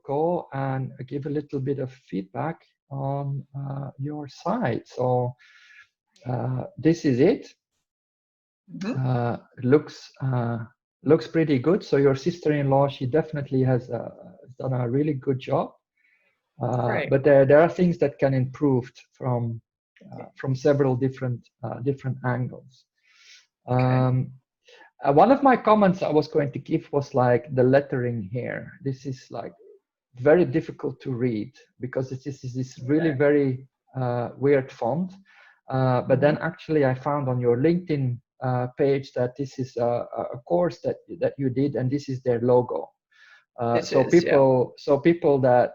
go and give a little bit of feedback on your site. So this is it. Looks pretty good. So your sister-in-law, she definitely has done a really good job. But there are things that can improve from several different angles. One of my comments I was going to give was like the lettering here. This is like very difficult to read because this is this really very weird font. But then actually I found on your LinkedIn page that this is a course that you did, and this is their logo. So people that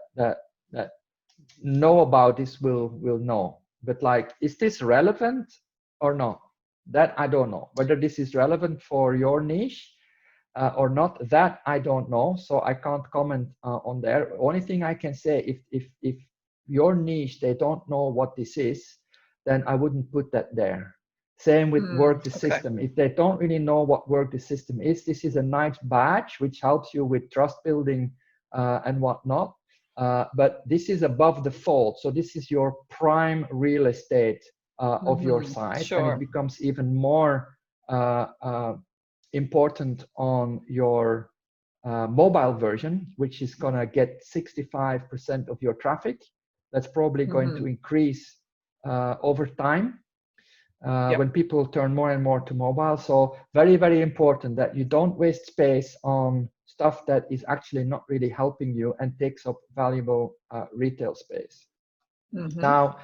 know about this will know. But like, is this relevant or not? That I don't know. Whether this is relevant for your niche or not, that I don't know. So I can't comment on there. Only thing I can say, if your niche, they don't know what this is, then I wouldn't put that there. Same with work the system. If they don't really know what work the system is, this is a nice badge which helps you with trust building and whatnot. But this is above the fold. So this is your prime real estate of your site. And it becomes even more important on your mobile version, which is going to get 65% of your traffic. That's probably going to increase over time when people turn more and more to mobile. So very, very important that you don't waste space on stuff that is actually not really helping you and takes up valuable retail space. Now,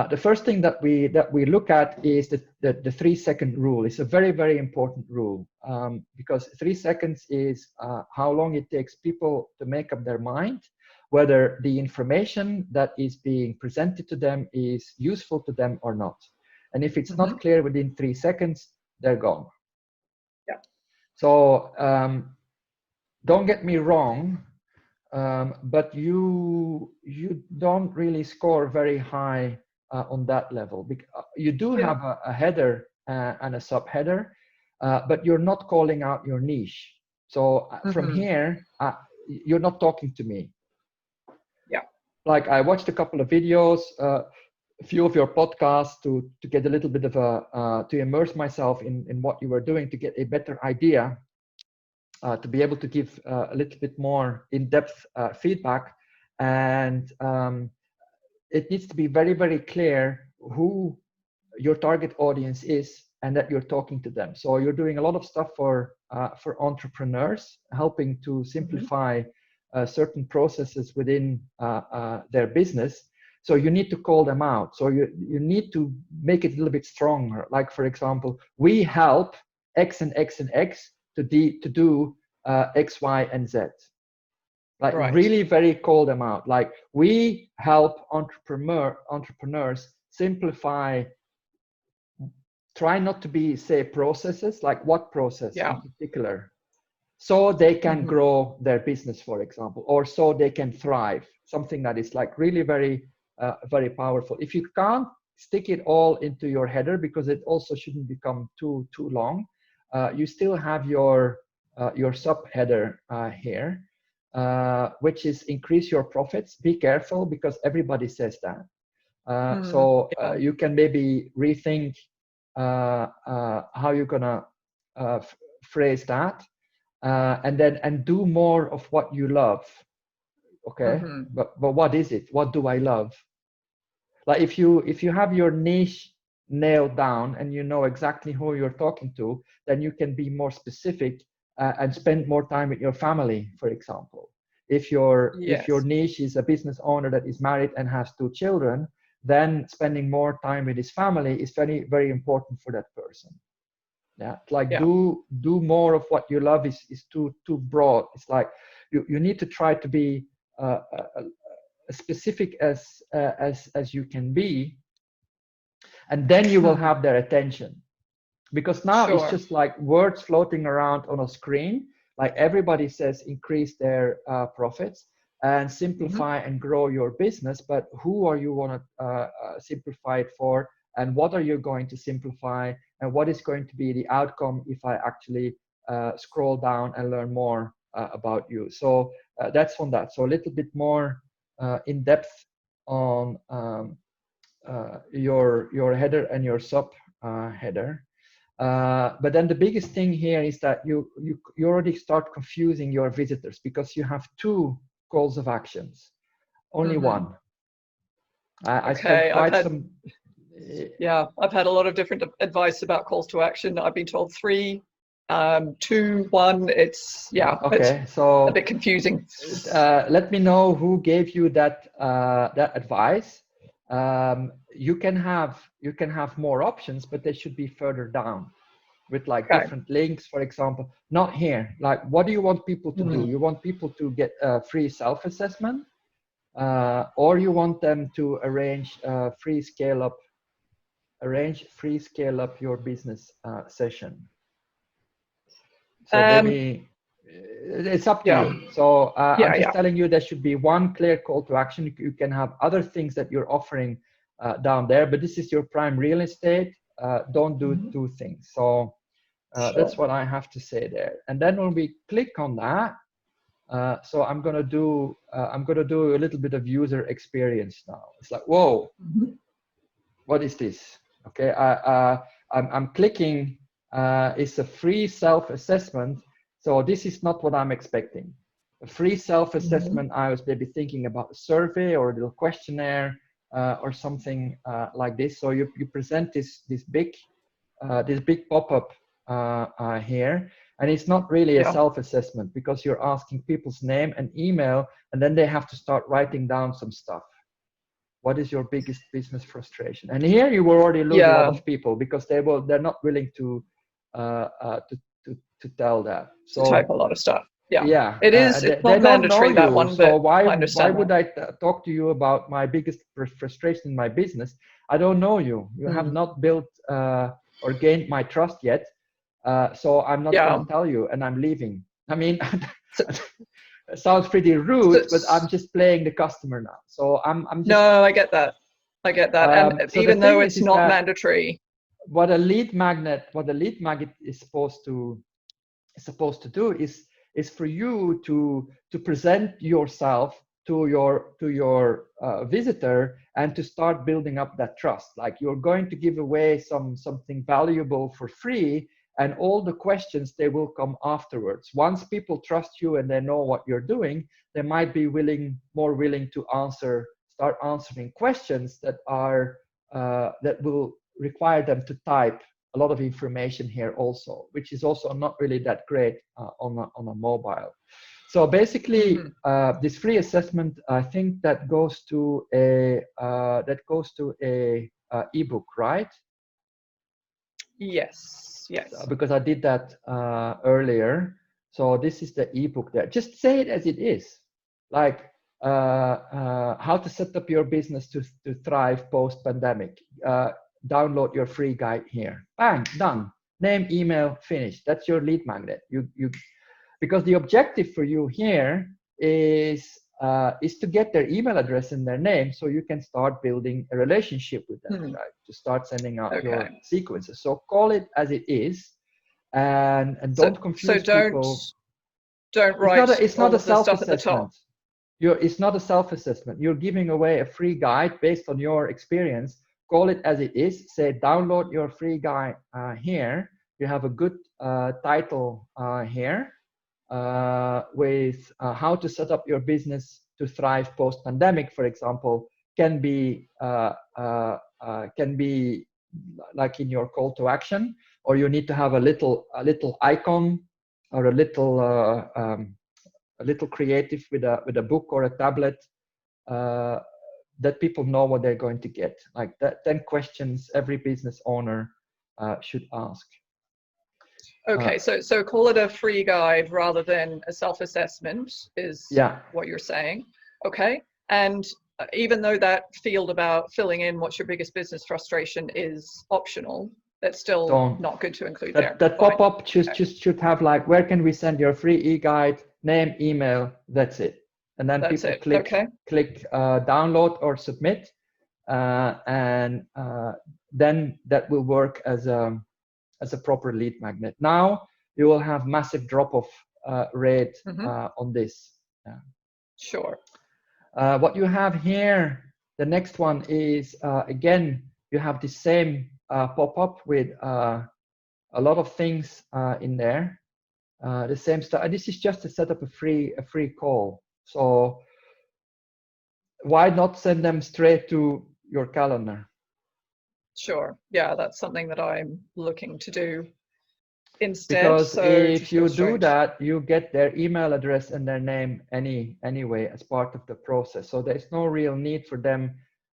the first thing that we look at is the 3-second rule. It's a very, very important rule because 3 seconds is how long it takes people to make up their mind whether the information that is being presented to them is useful to them or not. And if it's not clear within 3 seconds, they're gone. So don't get me wrong, but you don't really score very high on that level. You do have a header and a subheader, but you're not calling out your niche. So from here, you're not talking to me. Like I watched a couple of videos, a few of your podcasts to get a little bit of to immerse myself in what you were doing, to get a better idea, to be able to give a little bit more in-depth feedback. And it needs to be very, very clear who your target audience is and that you're talking to them. So you're doing a lot of stuff for entrepreneurs, helping to simplify certain processes within their business. So you need to call them out. So you need to make it a little bit stronger. Like, for example, we help X and X and X to do X, Y, and Z. Like really very call them out. Like, we help entrepreneurs simplify. Try not to be, say, processes, like what process in particular, so they can grow their business, for example, or so they can thrive. Something that is like really very, very powerful. If you can't stick it all into your header, because it also shouldn't become too long, you still have your subheader here, which is increase your profits. Be careful, because everybody says that. So you can maybe rethink how you're gonna phrase that, and do more of what you love. Okay, but what is it? What do I love? Like, if you have your niche nailed down and you know exactly who you're talking to, then you can be more specific and spend more time with your family, for example. If your niche is a business owner that is married and has 2 children, then spending more time with his family is very, very important for that person. Do more of what you love is too broad. It's like you need to try to be specific as you can be, and then you will have their attention. Because now it's just like words floating around on a screen. Like, everybody says increase their profits and simplify and grow your business, but who are you want to simplify it for, and what are you going to simplify, and what is going to be the outcome if I actually scroll down and learn more about you? So that's on that. So a little bit more in depth on your header and your sub header. But then the biggest thing here is that you already start confusing your visitors because you have two calls of actions, only one. I spent quite some. Yeah, I've had a lot of different advice about calls to action. I've been told 3, 2, 1. It's okay. it's so a bit confusing. Let me know who gave you that that advice. You can have more options, but they should be further down with like different links, for example. Not here. Like, what do you want people to do? You want people to get a free self-assessment, or you want them to arrange free scale up your business session. So maybe it's up to you. So I'm just telling you there should be one clear call to action. You can have other things that you're offering down there, but this is your prime real estate. Don't do two things. So that's what I have to say there. And then when we click on that, so I'm gonna do a little bit of user experience now. It's like, whoa, what is this? Okay, I'm clicking. It's a free self-assessment. So this is not what I'm expecting. A free self-assessment, I was maybe thinking about a survey or a little questionnaire or something like this. So you present this big pop-up here, and it's not really a self-assessment because you're asking people's name and email, and then they have to start writing down some stuff. What is your biggest business frustration? And here you will already lose a lot of people because they're not willing to tell that. So to type a lot of stuff. Yeah, it is. It's not they don't know mandatory, that you, one. so But why would I talk to you about my biggest frustration in my business? I don't know you. You have not built or gained my trust yet, so I'm not going to tell you, and I'm leaving. I mean, it sounds pretty rude, but I'm just playing the customer now. So I'm just. No, I get that. And So even though it's not mandatory, what a lead magnet is supposed to do is for you to present yourself to your visitor and to start building up that trust. Like, you're going to give away something valuable for free, and all the questions, they will come afterwards. Once people trust you and they know what you're doing, they might be more willing to start answering questions that will require them to type a lot of information here also, which is also not really that great on a mobile. So basically, this free assessment, I think that goes to a ebook, right? Yes. Because I did that earlier. So this is the ebook there. Just say it as it is, like how to set up your business to thrive post-pandemic. Download your free guide here. Bang, done. Name, email, finished. That's your lead magnet. Because the objective for you here is to get their email address and their name, so you can start building a relationship with them, right? To start sending out your sequences. So call it as it is, and don't confuse people. Don't write it's not all a of the stuff at the top. It's not a self-assessment. You're giving away a free guide based on your experience. Call it as it is. Say, download your free guide here. You have a good title here with how to set up your business to thrive post-pandemic, for example, can be like in your call to action, or you need to have a little icon or a little creative with a book or a tablet that people know what they're going to get. Like that 10 questions every business owner should ask. Okay, so call it a free guide rather than a self-assessment is what you're saying. Okay, and even though that field about filling in what's your biggest business frustration is optional, that's still not good to include there. That pop-up just should have like, where can we send your free e-guide, name, email, that's it. And then people click download or submit, and then that will work as a proper lead magnet. Now you will have massive drop-off rate on this. Sure. What you have here, the next one is, again, you have the same pop-up with a lot of things in there. The same stuff. This is just to set up a free call. So why not send them straight to your calendar? Sure. Yeah, that's something that I'm looking to do instead. Because So if just go you do straight. that, you get their email address and their name anyway as part of the process. So there's no real need for them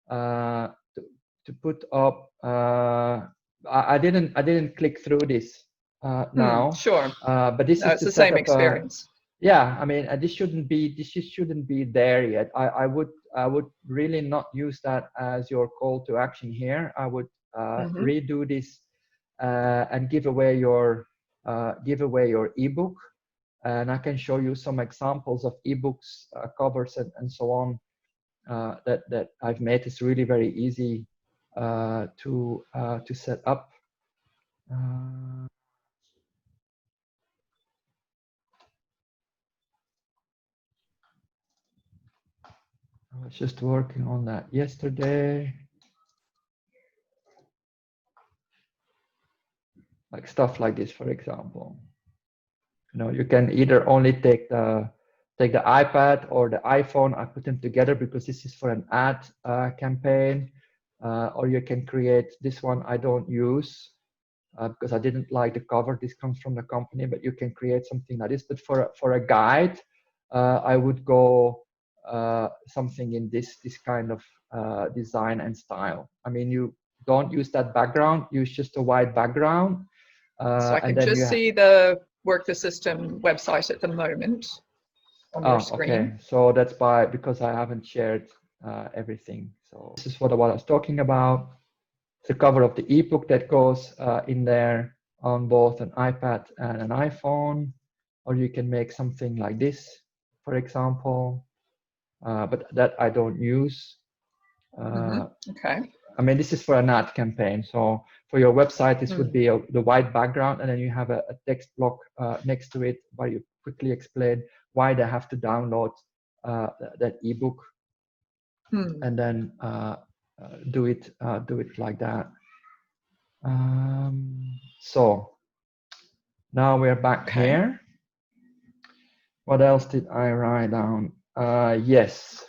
to put up. I didn't click through this now, Sure. but this No, is it's to the set same up a. experience. Yeah, I mean, this shouldn't be there yet. I would really not use that as your call to action here. I would redo this and give away your ebook, and I can show you some examples of ebooks, covers, and so on that I've made. It's really very easy to set up. I was just working on that yesterday. Like stuff like this, for example. You can either only take the iPad or the iPhone. I put them together because this is for an ad campaign, or you can create this one. I don't use because I didn't like the cover. This comes from the company, but you can create something like this. But for a guide, I would go something in this kind of design and style. I mean, you don't use that background. Use just a white background. So I And can then just see the Work the System website at the moment on your screen. Okay. So that's because I haven't shared everything. So this is what I was talking about. The cover of the ebook that goes in there on both an iPad and an iPhone, or you can make something like this, for example. But that I don't use. Okay. I mean, this is for an ad campaign. So for your website, this would be the white background, and then you have a text block next to it where you quickly explain why they have to download that ebook, and then do it like that. So now we're back here. What else did I write down? Yes.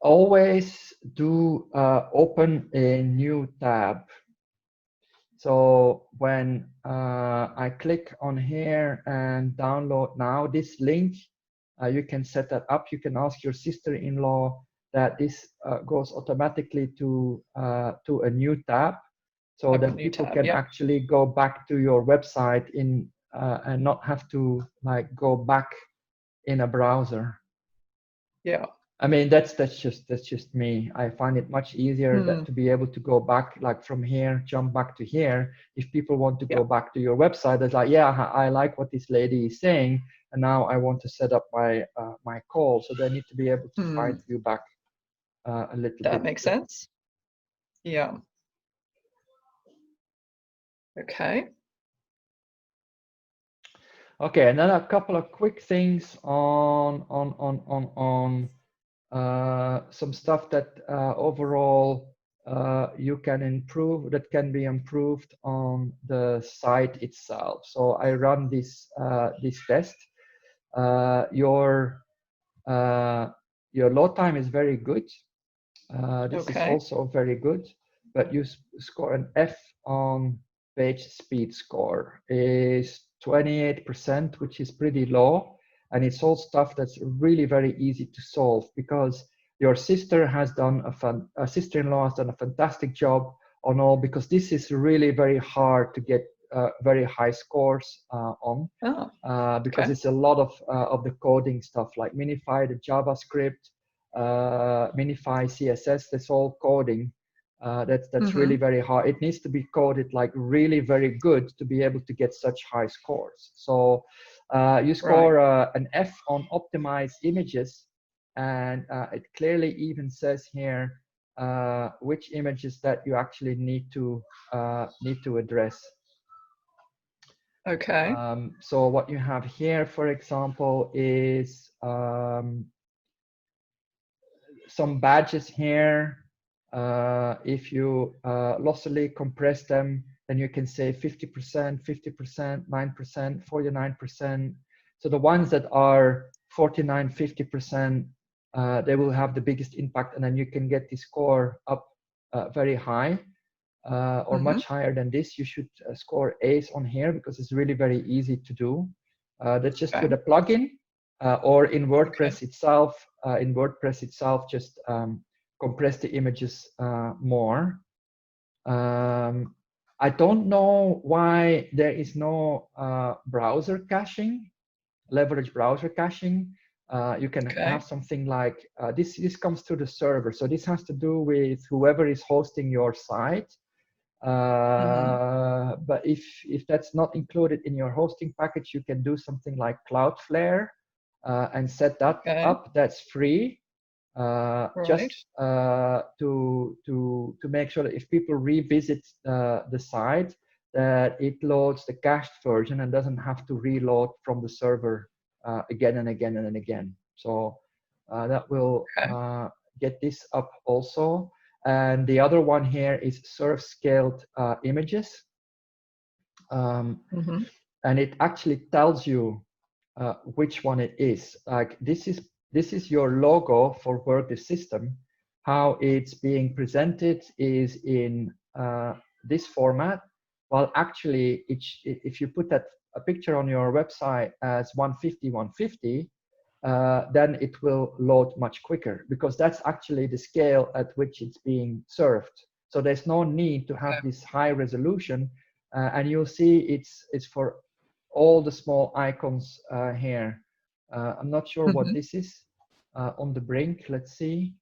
Always do open a new tab. So when I click on here and download now this link, you can set that up. You can ask your sister-in-law that this goes automatically to a new tab, so Like then people tab, can actually go back to your website and not have to like go back in a browser. Yeah. I mean, that's just me. I find it much easier to be able to go back, like from here, jump back to here. If people want to go back to your website, it's like, yeah, I like what this lady is saying, and now I want to set up my my call. So they need to be able to find you back a little bit. That makes sense. Yeah. Okay. Okay, and then a couple of quick things on some stuff that overall you can improve, that can be improved on the site itself. So I run this this test. Your load time is very good. This is also very good, but you score an F on page speed score is 28%, which is pretty low. And it's all stuff that's really very easy to solve because your sister has done sister-in-law has done a fantastic job on all, because this is really very hard to get very high scores on, because it's a lot of the coding stuff like Minify, the JavaScript, Minify, CSS. That's all coding. That's really very hard. It needs to be coded like really very good to be able to get such high scores. So you score an F on optimized images, and it clearly even says here which images that you actually need to address. Okay. So what you have here, for example, is some badges here. If you lossily compress them, then you can say 50%, 50%, 9%, 49%. So the ones that are 49, 50%, they will have the biggest impact, and then you can get the score up very high. Or much higher than this. You should score A's on here because it's really very easy to do. That's just with a plugin or in WordPress itself. In WordPress itself, just compress the images more. I don't know why there is no browser caching, leverage browser caching. You can have something like this. This comes through the server, so this has to do with whoever is hosting your site. But if that's not included in your hosting package, you can do something like Cloudflare and set that up. That's free. Just to make sure that if people revisit the site, that it loads the cached version and doesn't have to reload from the server again and again and again. So that will get this up also. And the other one here is serve scaled images. And it actually tells you which one it is. Like this is your logo for Work the System. How it's being presented is in this format. Well, actually, if you put a picture on your website as 150, 150, then it will load much quicker because that's actually the scale at which it's being served. So there's no need to have this high resolution, and you'll see it's for all the small icons here. I'm not sure what this is on the brink. Let's see.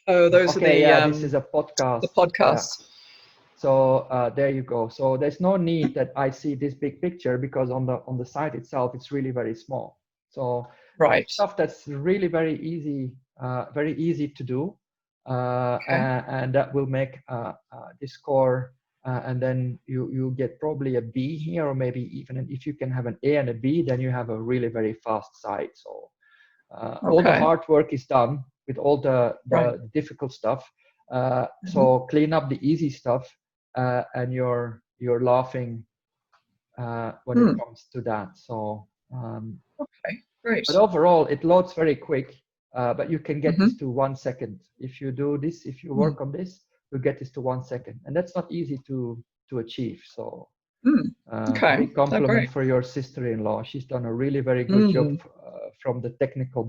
Oh, those are the this is a podcast. The podcast. Yeah. So there you go. So there's no need that I see this big picture because on the site itself it's really very small. So stuff that's really very easy to do, and that will make this score. And then you get probably a B here, or maybe even if you can have an A and a B, then you have a really very fast site. So all the hard work is done with all the difficult stuff. So clean up the easy stuff, and you're laughing when it comes to that. So great. But overall, it loads very quick. But you can get this to 1 second. If you do this, if you work on this, you get this to 1 second, and that's not easy to achieve. So big compliment for your sister-in-law. She's done a really very good job from the technical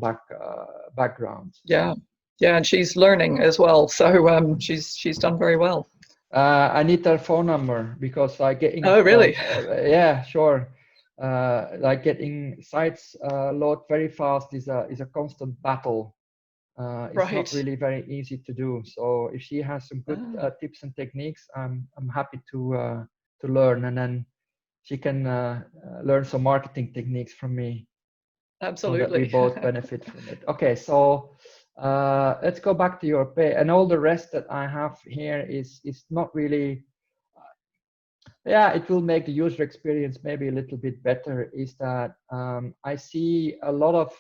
background. Yeah, and she's learning as well. So she's done very well. I need her phone number because getting. Oh, really? Yeah, sure. Like getting sites load very fast is a constant battle. It's not really very easy to do. So if she has some good tips and techniques, I'm happy to learn, and then she can learn some marketing techniques from me. Absolutely. So that we both benefit from it. Okay, so let's go back to your pay, and all the rest that I have here is not really. Yeah, it will make the user experience maybe a little bit better. Is that I see a lot of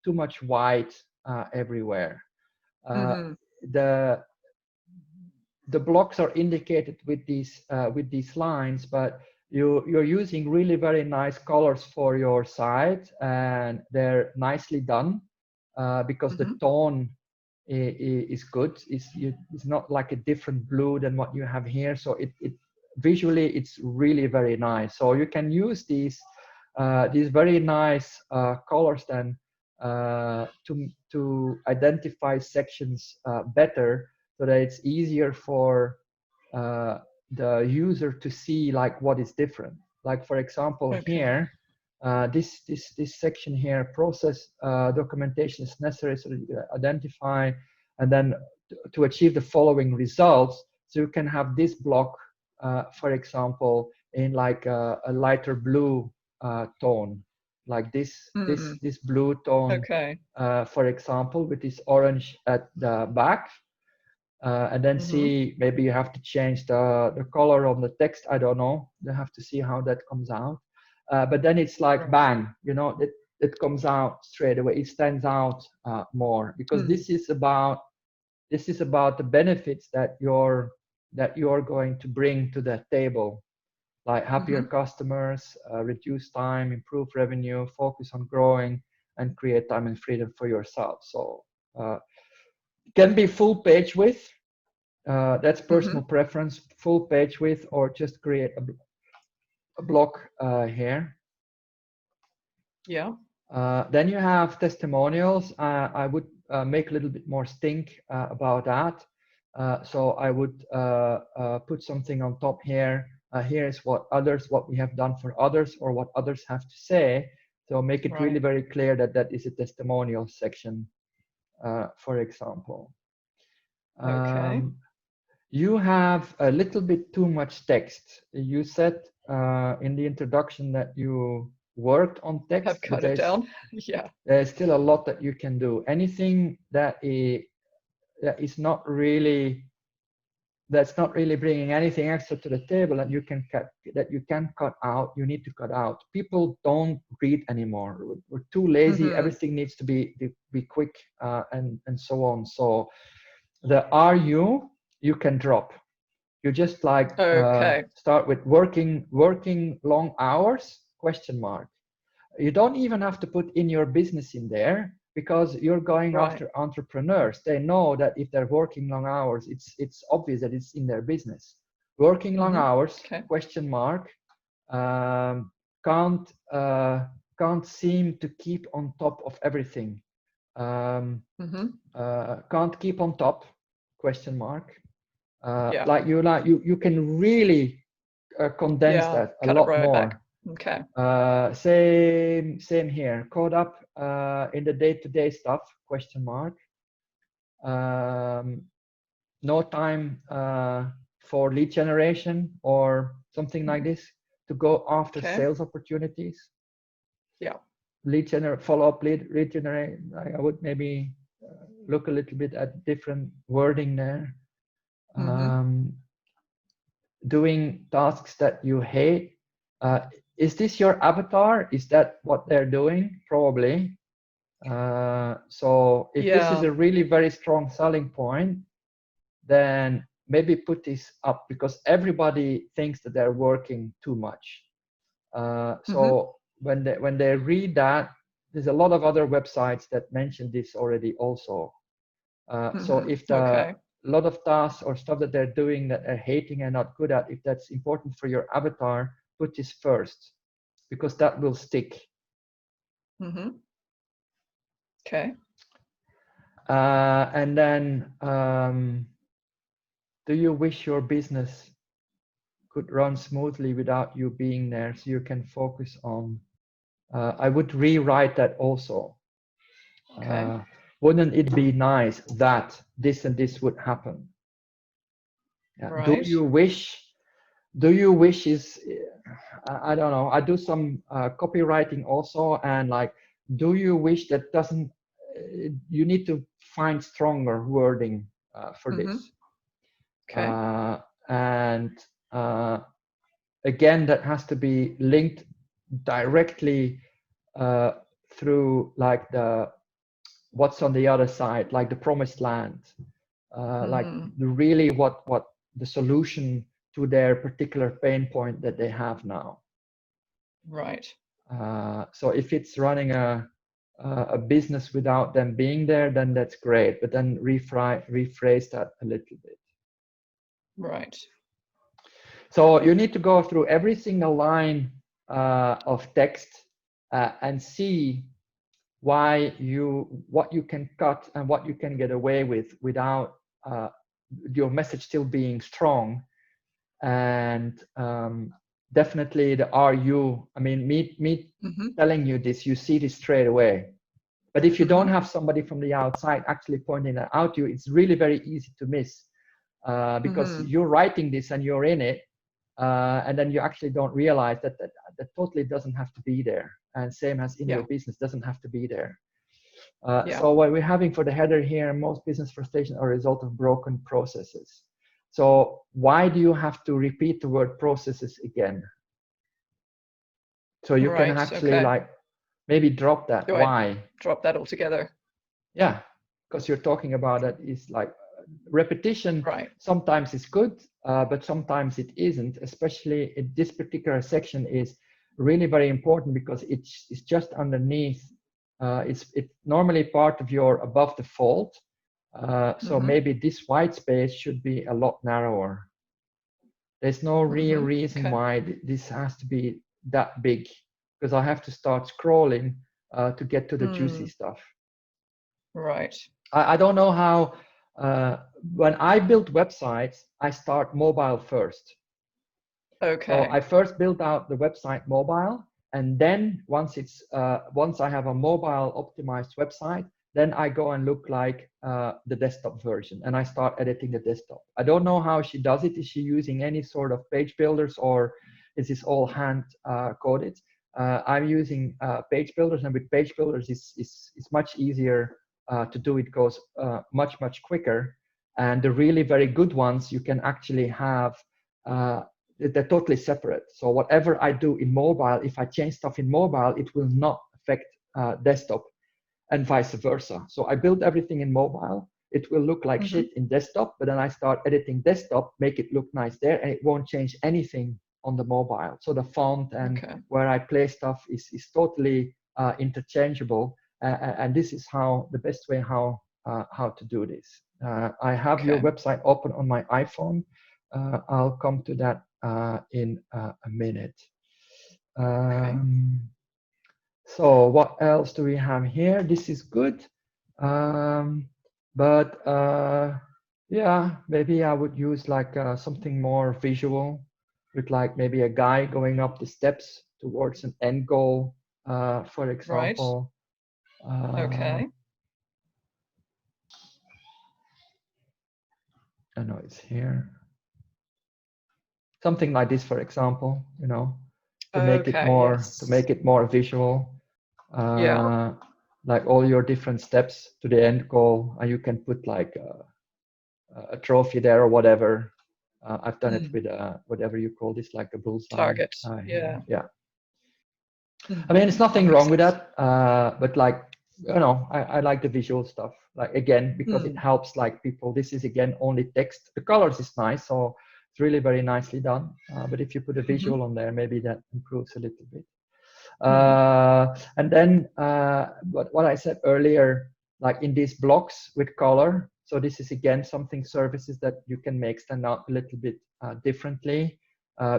too much white everywhere. The blocks are indicated with these lines, but you're using really very nice colors for your site, and they're nicely done because the tone is good. It's not like a different blue than what you have here. So it visually it's really very nice. So you can use these very nice colors then to identify sections better, so that it's easier for the user to see like what is different. Like for example here, this section here, process documentation is necessary so that you can identify and then to achieve the following results. So you can have this block, for example, in like a lighter blue tone, like this blue tone, for example, with this orange at the back. and then see, maybe you have to change the color of the text. I don't know. You have to see how that comes out. But then it's like bang, you know, it comes out straight away. It stands out more, because this is about the benefits that you're going to bring to the table, like happier customers, reduce time, improve revenue, focus on growing, and create time and freedom for yourself. So can be full page width. That's personal preference, full page width, or just create a block here. Yeah. Then you have testimonials. I would make a little bit more stink about that. So I would put something on top here. Here's what we have done for others, or what others have to say. So make it really very clear that that is a testimonial section, for example. Okay. You have a little bit too much text. You said in the introduction that you worked on text. Have cut it down. Yeah. There's still a lot that you can do. Anything that's not really bringing anything extra to the table that you can cut out, you need to cut out. People don't read anymore. We're too lazy. Everything needs to be quick, and so on. So the you can drop. You just like start with working long hours, question mark. You don't even have to put in your business in there, because you're going after entrepreneurs. They know that if they're working long hours, it's obvious that it's in their business. Working long hours, question mark. Can't seem to keep on top of everything. Can't keep on top, question mark. Like you can really condense that a lot more. Back. Okay. Same here. Caught up in the day-to-day stuff, question mark. No time for lead generation or something like this, to go after sales opportunities. Yeah. Follow-up lead generate. I would maybe look a little bit at different wording there. Doing tasks that you hate. Is this your avatar? Is that what they're doing? Probably. So if this is a really very strong selling point, then maybe put this up, because everybody thinks that they're working too much. So when they read that, there's a lot of other websites that mention this already also. So if a lot of tasks or stuff that they're doing that they're hating and not good at, if that's important for your avatar, put this first, because that will stick. Okay. And then, do you wish your business could run smoothly without you being there, so you can focus on? I would rewrite that also. Wouldn't it be nice that this and this would happen? Do you wish? Is, I don't know. I do some copywriting also, and like, do you wish that doesn't? You need to find stronger wording for this. And again, that has to be linked directly through like what's on the other side, like the promised land, like really what the solution to their particular pain point that they have now. Right. So if it's running a business without them being there, then that's great. But then rephrase that a little bit. Right. So you need to go through every single line of text and see what you can cut and what you can get away with without your message still being strong. And definitely the RU, I mean, me telling you this, you see this straight away. But if you don't have somebody from the outside actually pointing that out to you, it's really very easy to miss, because you're writing this and you're in it, and then you actually don't realize that totally doesn't have to be there. And same as in your business, doesn't have to be there. So what we're having for the header here, most business frustrations are a result of broken processes. So why do you have to repeat the word processes again? So you can actually like maybe drop that. Why? Drop that altogether. Yeah, because you're talking about that is like repetition sometimes is good, but sometimes it isn't, especially in this particular section is really very important because it's just underneath. It's normally part of your above the fold. So maybe this white space should be a lot narrower. There's no real reason why this has to be that big, because I have to start scrolling to get to the juicy stuff. Right. I don't know how, when I build websites, I start mobile first. Okay. So I first build out the website mobile, and then once I have a mobile optimized website, then I go and look like the desktop version, and I start editing the desktop. I don't know how she does it. Is she using any sort of page builders, or is this all hand coded? I'm using page builders, and with page builders, it's much easier to do. It goes much quicker, and the really very good ones you can actually have. They're totally separate. So whatever I do in mobile, if I change stuff in mobile, it will not affect desktop, and vice versa. So I build everything in mobile. It will look like shit in desktop, but then I start editing desktop, make it look nice there, and it won't change anything on the mobile. So the font and where I place stuff is totally interchangeable. And this is how the best way how to do this. I have your website open on my iPhone. I'll come to that in a minute. So what else do we have here? This is good. But yeah, maybe I would use like something more visual, with like maybe a guy going up the steps towards an end goal, for example. Okay. I know it's here. Something like this, for example, you know, to make it more visual. Like all your different steps to the end goal, and you can put like a trophy there or whatever. I've done it with whatever you call this, like a bullseye. Target. Yeah. I mean, it's nothing wrong with that, but like, you know, I like the visual stuff. Like again, because it helps like people. This is again only text. The colors is nice, so it's really very nicely done. But if you put a visual on there, maybe that improves a little bit. And then what I said earlier, like in these blocks with color. So this is again something services that you can make stand out a little bit differently,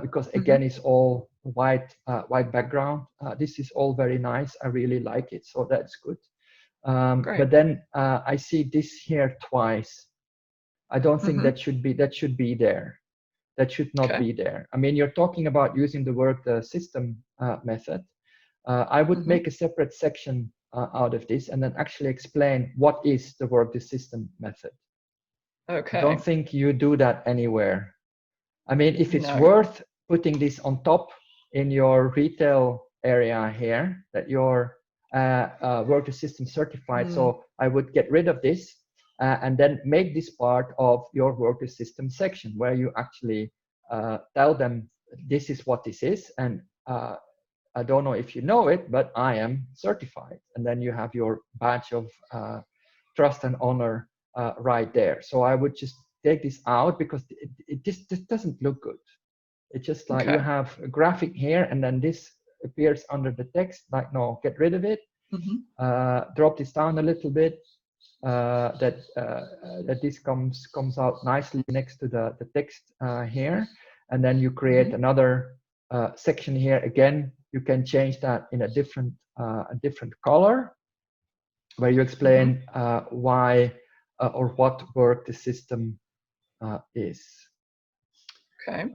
because again it's all white background. This is all very nice. I really like it, so that's good. But then I see this here twice. I don't think that should be there. That should not be there. I mean, you're talking about using the word system method. I would make a separate section out of this and then actually explain what is the work the system method. I don't think you do that anywhere. I mean, if it's worth putting this on top in your retail area here, that your work the system certified, so I would get rid of this and then make this part of your worker system section where you actually tell them this is what this is, and I don't know if you know it, but I am certified. And then you have your badge of trust and honor right there. So I would just take this out because it just doesn't look good. It's just like you have a graphic here and then this appears under the text. Like, no, get rid of it. Drop this down a little bit. That this comes out nicely next to the text here. And then you create another section here. Again, you can change that in a different color, where you explain why or what work the system is. Okay.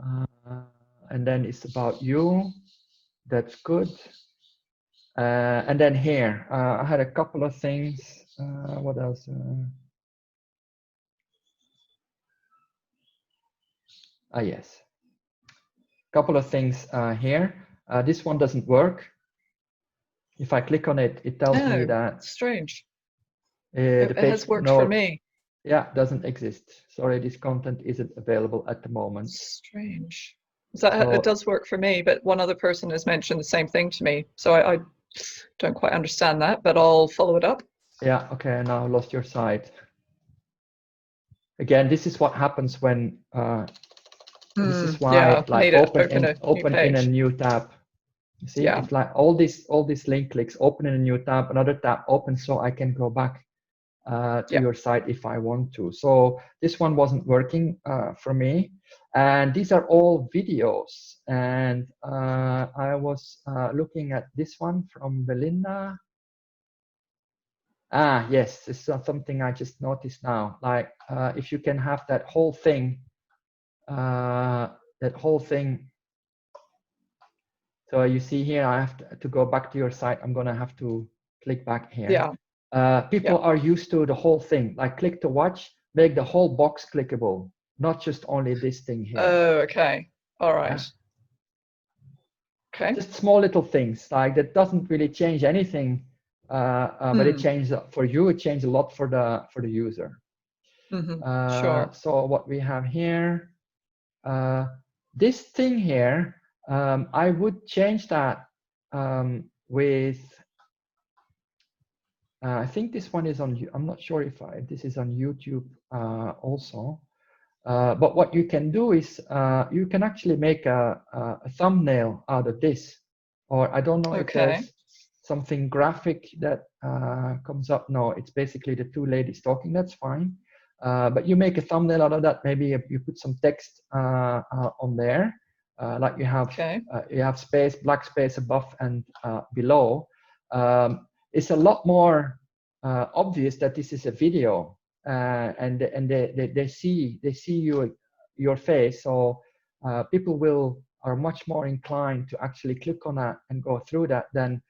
And then it's about you. That's good. And then here, I had a couple of things. What else? Yes. Couple of things here. This one doesn't work. If I click on it, it tells me that. Strange. The It page has worked for no, me. yeah, doesn't exist. Sorry, this content isn't available at the moment. Strange. So So it does work for me, but one other person has mentioned the same thing to me. So I don't quite understand that, but I'll follow it up. yeah, okay, now I lost your site. Again, this is what happens when this is why Yeah, like open in a new tab. You see, Yeah. it's like all these link clicks, open in a new tab, another tab open, so I can go back to your site if I want to. So this one wasn't working for me. And these are all videos. And I was looking at this one from Belinda. Ah, yes, this is something I just noticed now. Like if you can have that whole thing. So you see here, I have to go back to your site. I'm gonna have to click back here. Yeah. People are used to the whole thing, like click to watch, make the whole box clickable, not just only this thing here. Oh, okay. All right. Yeah? Okay. Just small little things, like that doesn't really change anything, but it changes for you. It changes a lot for the user. Sure. So what we have here, this thing here, I would change that with. I think this one is on. I'm not sure if this is on YouTube also. But what you can do is you can actually make a thumbnail out of this. Or I don't know if there's something graphic that comes up. No, it's basically the two ladies talking. That's fine. But you make a thumbnail out of that. Maybe you put some text on there, like you have space, black space above and below. It's a lot more obvious that this is a video, and they see your face, so people are much more inclined to actually click on that and go through that than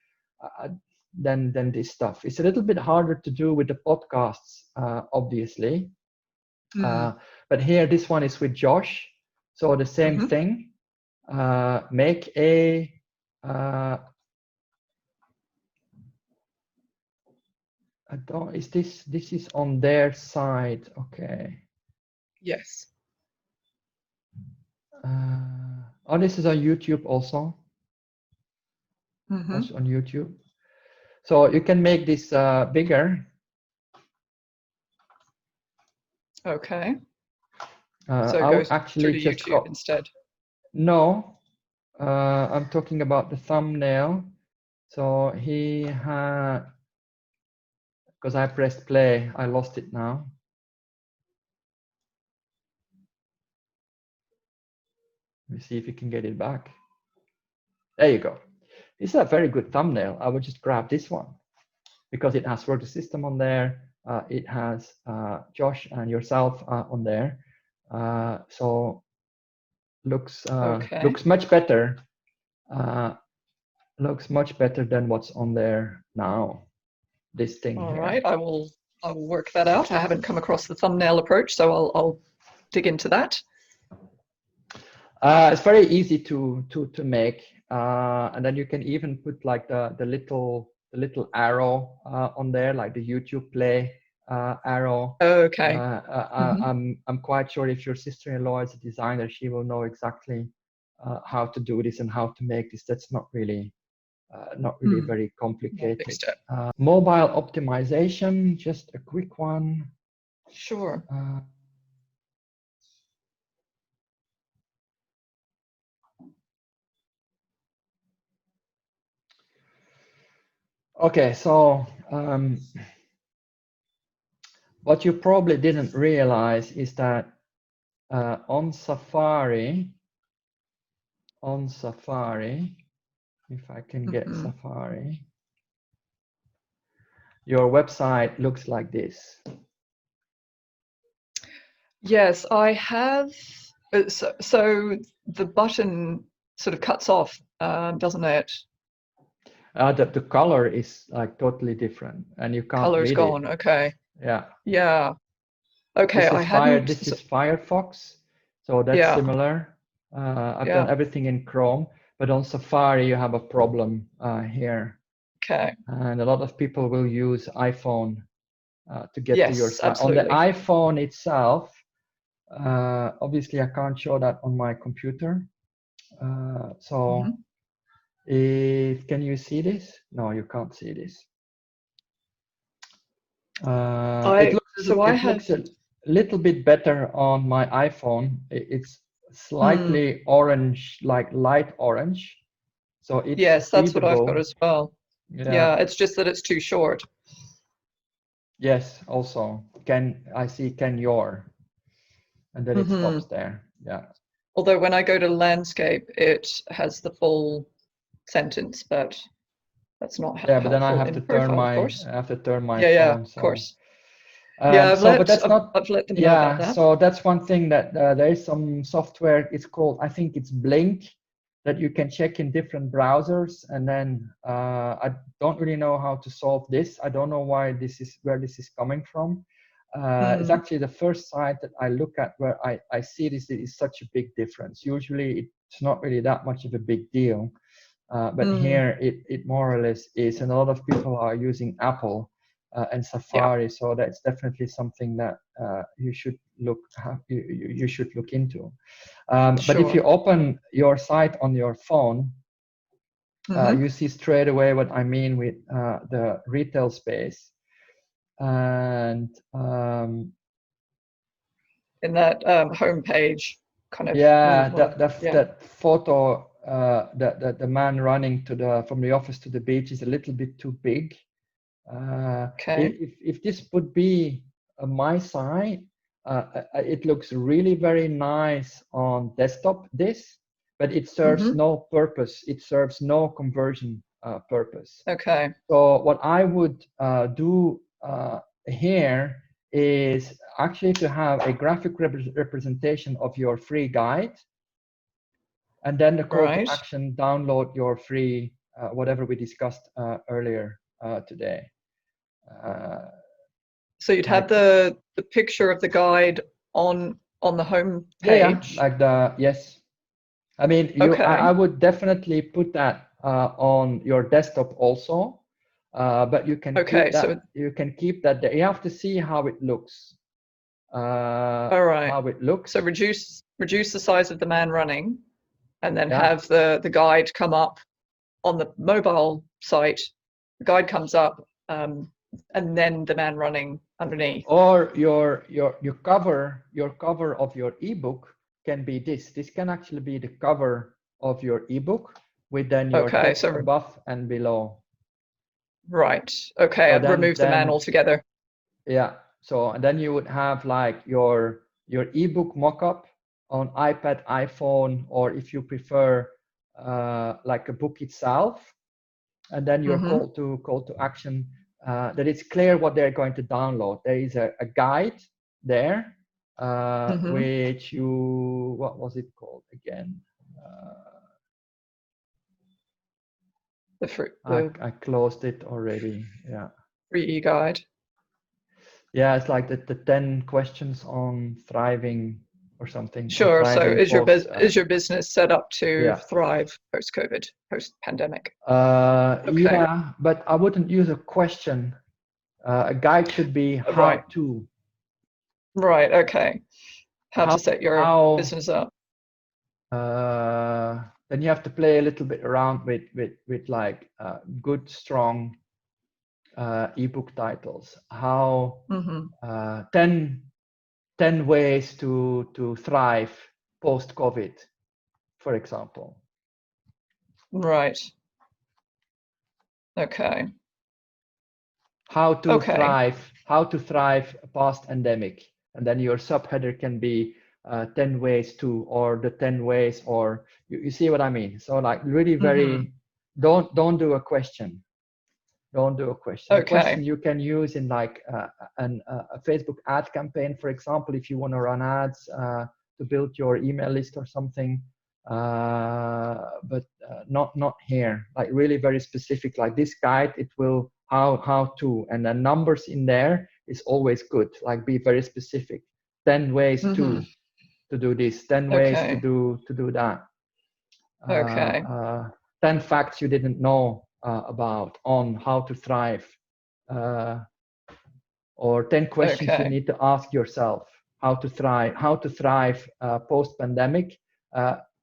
this stuff. It's a little bit harder to do with the podcasts, obviously. But here, this one is with Josh, so the same thing. Make a I don't. Is this is on their side? Okay. Yes. Oh, this is on YouTube also. Mm-hmm. Also on YouTube. So you can make this bigger. Okay. So I it would goes actually through to just YouTube instead. No, I'm talking about the thumbnail. So he had, because I pressed play, I lost it now. Let me see if you can get it back. There you go. This is a very good thumbnail. I would just grab this one because it has Word System on there. It has Josh and yourself on there. So looks much better. Looks much better than what's on there now. This thing All here. right, I will work that out. I haven't come across the thumbnail approach, so I'll dig into that. It's very easy to make, and then you can even put like the little arrow on there, like the YouTube play arrow. Okay. I'm quite sure if your sister-in-law is a designer, she will know exactly how to do this and how to make this. That's not really very complicated. Big step. Mobile optimization, just a quick one. Sure. Okay, so what you probably didn't realize is that on Safari, if I can get Safari, your website looks like this. Yes, I have. So the button sort of cuts off, doesn't it? The color is like totally different, and you can't Color's read gone. it. Okay. Yeah. Yeah. Okay, I hadn't. This is Firefox, so that's similar. I've done everything in Chrome, but on Safari you have a problem here. Okay. And a lot of people will use iPhone to get to your Yes, site. On the absolutely. iPhone itself, obviously I can't show that on my computer. So can you see this? No, you can't see this. It looks a little bit better on my iPhone. It's slightly orange, like light orange. So it's yes, that's what I've got readable. as well. Yeah, it's just that it's too short. Yes, also I see can your, and then it stops there. Yeah. Although when I go to landscape, it has the full sentence, but that's not Yeah, but then I helpful have to in turn profile, of my course. phone. Of So course. Yeah, but that's not. I've let them know about Yeah, that. so that's one thing that there is some software. It's called, I think it's Blink, that you can check in different browsers. And then I don't really know how to solve this. I don't know why where this is coming from. It's actually the first site that I look at where I see this is such a big difference. Usually it's not really that much of a big deal. But here it more or less is, and a lot of people are using Apple and Safari, so that's definitely something that you should look into. But if you open your site on your phone, you see straight away what I mean with the retail space, and in that homepage kind of that photo, the man running from the office to the beach is a little bit too big. If this would be my site, it looks really very nice on desktop, but it serves no purpose. It serves no conversion purpose. Okay. So what I would do here is actually to have a graphic representation of your free guide, and then the call to action: download your free whatever we discussed earlier today. So you'd have the picture of the guide on the home page. Yeah, like yes. I mean, I would definitely put that on your desktop also, but you can keep that. So you can keep that there. You have to see how it looks. All right. How it looks. So reduce the size of the man running, and then have the guide come up on the mobile site. The guide comes up, and then the man running underneath. Or your cover of your ebook can be this. This can actually be the cover of your ebook with then your text above and below. Right. Okay. So remove the man altogether. Yeah. So and then you would have like your ebook mockup on iPad, iPhone, or if you prefer, like a book itself, and then your call to action, that it's clear what they're going to download. There is a guide there, which what was it called again? I closed it already. Yeah. Free guide. Yeah, it's like the 10 questions on thriving or something. Sure. So is your business set up to thrive post-COVID, post-pandemic? Yeah, but I wouldn't use a question. A guide should be how to. Right. Okay. How to set your business up. Then you have to play a little bit around with like good, strong ebook titles. How 10 ways to thrive post-COVID, for example. Right. Okay. How to thrive past endemic, and then your subheader can be 10 ways to, or the 10 ways, or you see what I mean. So like really very don't do a question. Don't do a question. A question you can use in like a Facebook ad campaign, for example, if you want to run ads to build your email list or something, but not here. Like really very specific. Like this guide, it will how to, and the numbers in there is always good. Like be very specific. 10 ways to do this. 10 ways to do that. 10 facts you didn't know about on how to thrive or 10 questions you need to ask yourself how to thrive post-pandemic.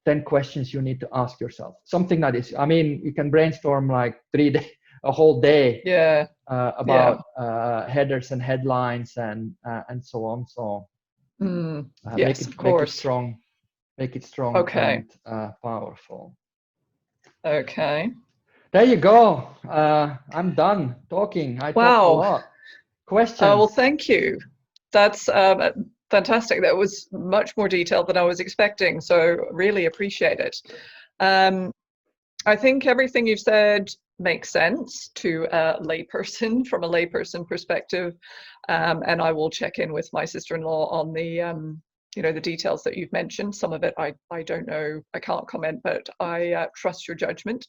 10 questions you need to ask yourself, something like this. I mean, you can brainstorm like 3 days, a whole day, about headers and headlines and so on. So yes, of course. Make it strong and powerful. Okay. There you go. I'm done talking. I talked a lot. Questions? Well, thank you. That's fantastic. That was much more detailed than I was expecting. So really appreciate it. I think everything you've said makes sense to a layperson, from a layperson perspective. And I will check in with my sister-in-law on the the details that you've mentioned. Some of it I don't know, I can't comment, but I trust your judgment.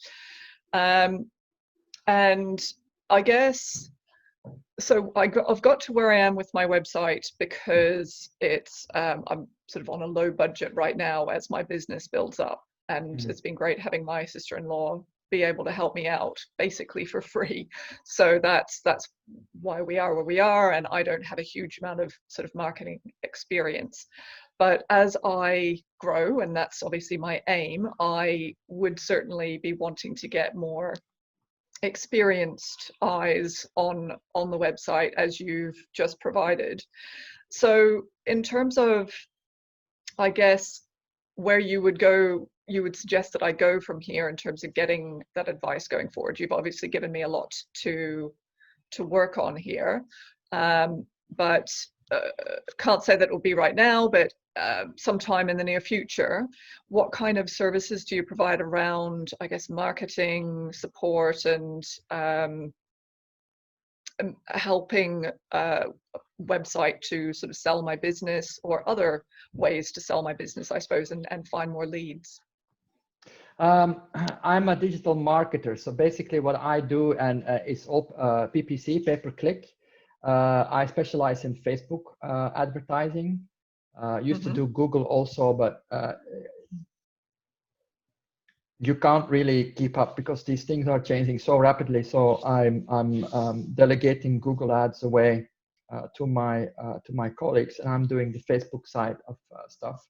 And I guess, so I've got to where I am with my website because it's I'm sort of on a low budget right now as my business builds up, and it's been great having my sister-in-law be able to help me out basically for free. So that's why we are where we are, and I don't have a huge amount of sort of marketing experience. But as I grow, and that's obviously my aim, I would certainly be wanting to get more experienced eyes on the website as you've just provided. So in terms of, I guess, where you would go, you would suggest that I go from here in terms of getting that advice going forward. You've obviously given me a lot to work on here, but can't say that it will be right now, but sometime in the near future. What kind of services do you provide around, I guess, marketing support and helping website to sort of sell my business, or other ways to sell my business, I suppose, and find more leads? I'm a digital marketer. So basically what I do is all PPC, pay-per-click. I specialize in Facebook advertising. Used to do Google also, but you can't really keep up because these things are changing so rapidly. So I'm delegating Google Ads away to my colleagues, and I'm doing the Facebook side of stuff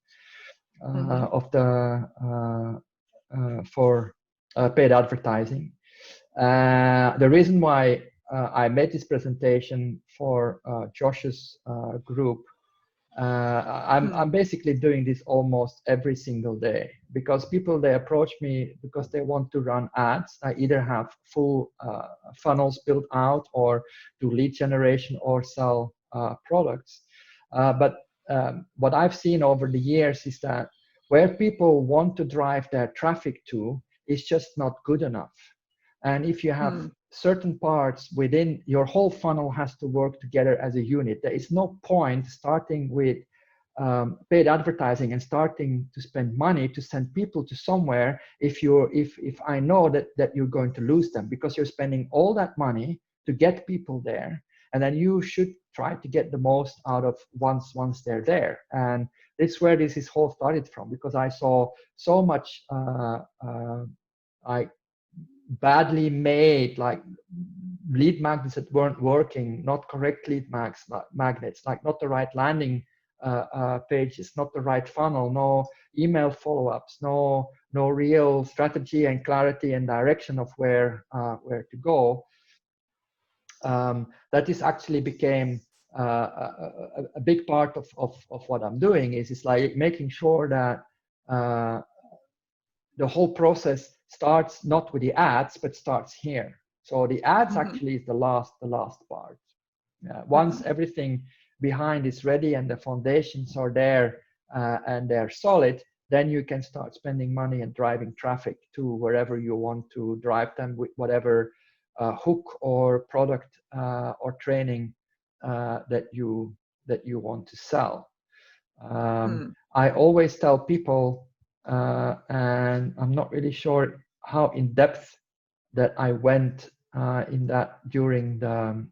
of the for paid advertising. The reason why I made this presentation for Josh's group, I'm basically doing this almost every single day, because people, they approach me because they want to run ads. I either have full funnels built out, or do lead generation, or sell products. But what I've seen over the years is that where people want to drive their traffic to is just not good enough. And if you have certain parts within your whole funnel has to work together as a unit, there is no point starting with paid advertising and starting to spend money to send people to somewhere if I know that you're going to lose them, because you're spending all that money to get people there, and then you should try to get the most out of once they're there. And it's where this is whole started from, because I saw so much like badly made, like lead magnets that weren't working, not correct lead magnets, like not the right landing pages, not the right funnel, no email follow-ups, no real strategy and clarity and direction of where to go. That is actually became a big part of what I'm doing. Is like making sure that the whole process starts not with the ads, but starts here. So the ads actually is the last part. Once everything behind is ready and the foundations are there and they're solid, then you can start spending money and driving traffic to wherever you want to drive them, with whatever hook or product or training that you want to sell. I always tell people, and I'm not really sure how in depth that I went in that during the,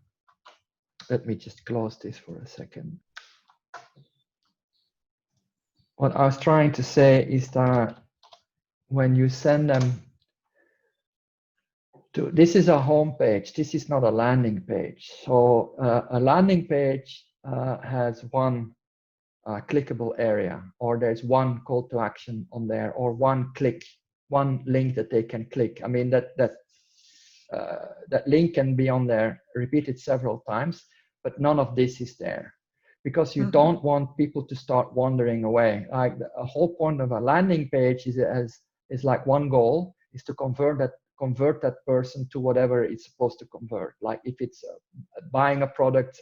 let me just close this for a second. What I was trying to say is that when you send them This is a home page. This is not a landing page. So a landing page has one clickable area, or there's one call to action on there, or one link that they can click. I mean, that link can be on there, repeated several times, but none of this is there, because you don't want people to start wandering away. Like a whole point of a landing page is like one goal is to convert that person to whatever it's supposed to convert. Like if it's buying a product,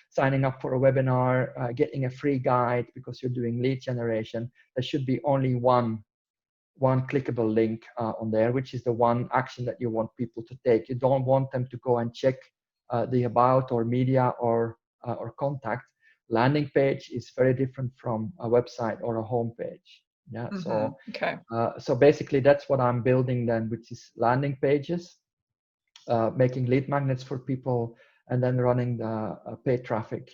signing up for a webinar, getting a free guide because you're doing lead generation, there should be only one clickable link on there, which is the one action that you want people to take. You don't want them to go and check the about or media or contact. Landing page is very different from a website or a home page. Yeah. So basically that's what I'm building then, which is landing pages, making lead magnets for people, and then running the paid traffic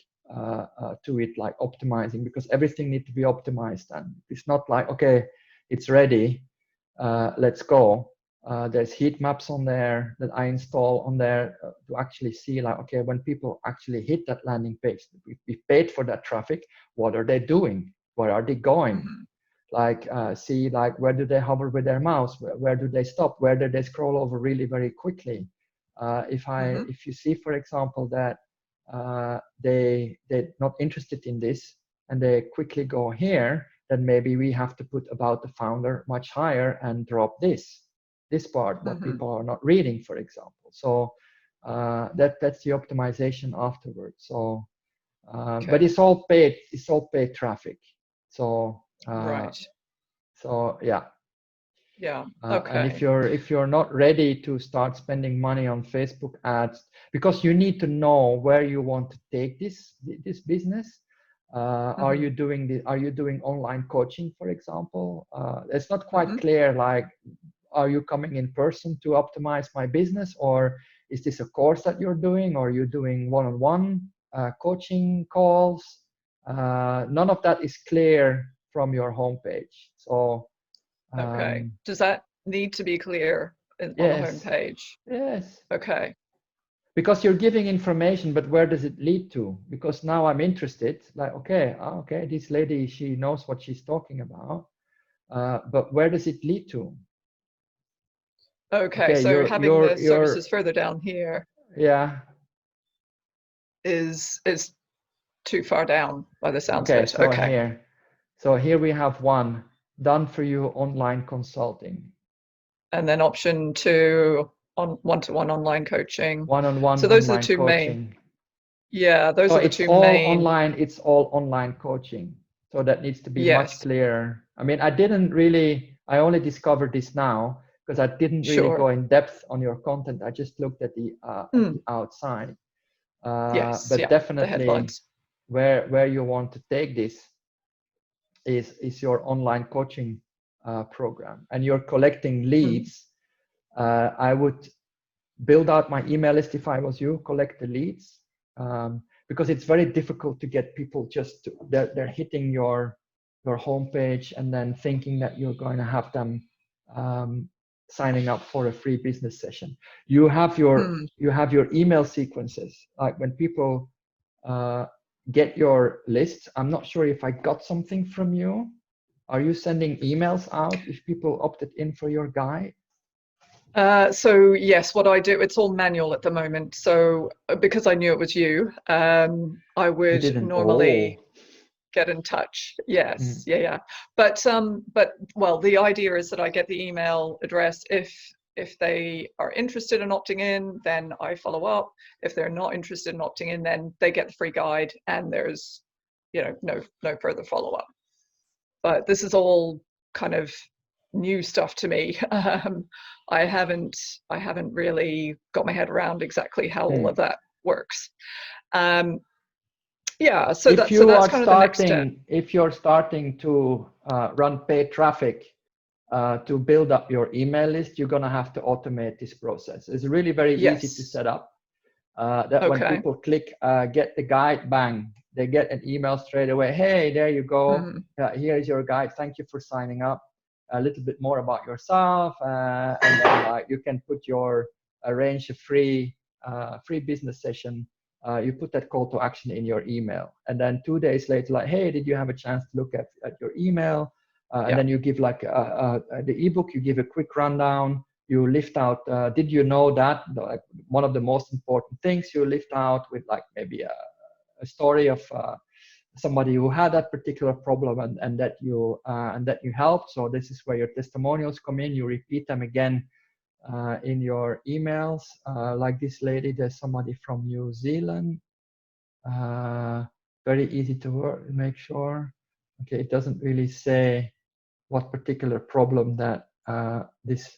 to it, like optimizing, because everything needs to be optimized. And it's not like, okay, it's ready, let's go. There's heat maps on there that I install on there to actually see, like, okay, when people actually hit that landing page, we paid for that traffic, what are they doing? Where are they going? Like see, like, where do they hover with their mouse? Where do they stop? Where do they scroll over really very quickly? If you see, for example, that they're not interested in this and they quickly go here, then maybe we have to put about the founder much higher and drop this part, what people are not reading, for example. So that's the optimization afterwards. So but it's all paid traffic. So right. So yeah. Yeah. Okay. And if you're not ready to start spending money on Facebook ads, because you need to know where you want to take this business. Are you doing online coaching, for example? It's not quite clear. Like, are you coming in person to optimize my business, or is this a course that you're doing, or are you doing one-on-one coaching calls? None of that is clear from your homepage. So okay, does that need to be clear on the homepage? Yes. Okay. Because you're giving information, but where does it lead to? Because now I'm interested, like, okay, this lady, she knows what she's talking about, but where does it lead to? Okay, so having the services further down here, yeah, is too far down by the sounds of it. Okay. So here we have one, done for you online consulting. And then option 2, on one-to-one online coaching. One-on-one so those online are the two coaching. main. Yeah, those are the two main. It's all online coaching. So that needs to be much clearer. I mean, I only discovered this now because I didn't really go in depth on your content. I just looked at the outside. But definitely where you want to take this is your online coaching program, and you're collecting leads. I would build out my email list if I was you, collect the leads, because it's very difficult to get people they're hitting your homepage and then thinking that you're going to have them signing up for a free business session. You have your email sequences, like when people get your lists. I'm not sure if I got something from you. Are you sending emails out if people opted in for your guide? So yes, what I do, it's all manual at the moment. So because I knew it was you, I would normally get in touch. Yes, yeah. But well, the idea is that I get the email address. If they are interested in opting in, then I follow up. If they're not interested in opting in, then they get the free guide, and there's no further follow up. But this is all kind of new stuff to me. I haven't really got my head around exactly how all of that works. Yeah, so that's kind of the next step. If you're starting to run paid traffic to build up your email list, you're going to have to automate this process. It's really very easy to set up. When people click get the guide, bang, they get an email straight away. Hey, there you go. Here's your guide. Thank you for signing up. A little bit more about yourself, and then you can put your arrange a free business session, you put that call to action in your email, and then 2 days later, like, hey, did you have a chance to look at your email? And then you give like the ebook, you give a quick rundown, you lift out, did you know that, like one of the most important things you lift out with like maybe a story of somebody who had that particular problem and that you helped. So this is where your testimonials come in. You repeat them again in your emails. Like this lady, there's somebody from New Zealand. Very easy to make sure. Okay, it doesn't really say what particular problem that this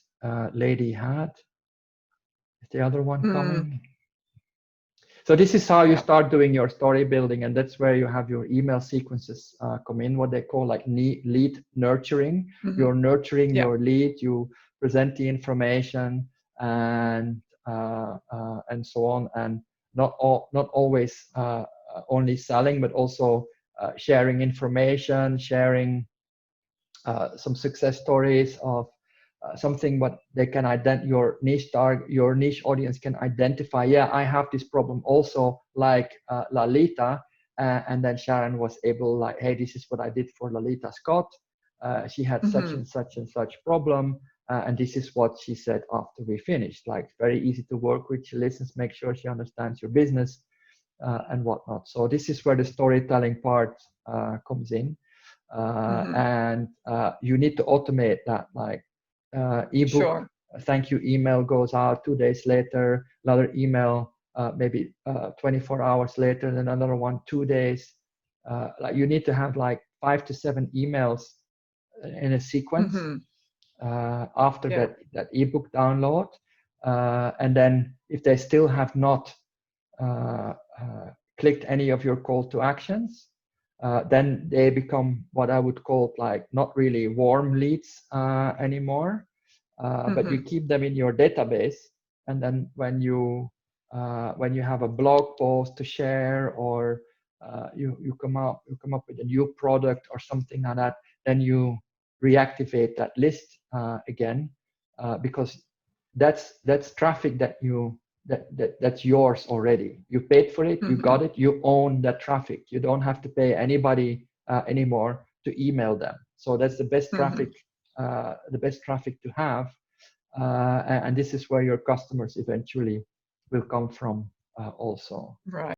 lady had. Is the other one coming? So this is how you start doing your story building, and that's where you have your email sequences come in, what they call like lead nurturing. You're nurturing your lead, you present the information and so on, and not always only selling, but also sharing information, sharing some success stories of something what they can your niche audience can identify. Yeah, I have this problem also, like Lalita, and then Sharon was able, like, hey, this is what I did for Lalita Scott. She had such and such and such problem, and this is what she said after we finished. Like, very easy to work with. She listens, make sure she understands your business and whatnot. So this is where the storytelling part comes in. And you need to automate that, like ebook thank you email goes out 2 days later, another email maybe 24 hours later, and another one 2 days. Like, you need to have like 5 to 7 emails in a sequence after that ebook download, and then if they still have not clicked any of your call to actions, then they become what I would call like not really warm leads anymore, but you keep them in your database. And then when you have a blog post to share, or you come up with a new product or something like that, then you reactivate that list again, because that's traffic that's yours already. You paid for it, you got it, you own that traffic. You don't have to pay anybody anymore to email them. So that's the best traffic, to have, and this is where your customers eventually will come from also. Right.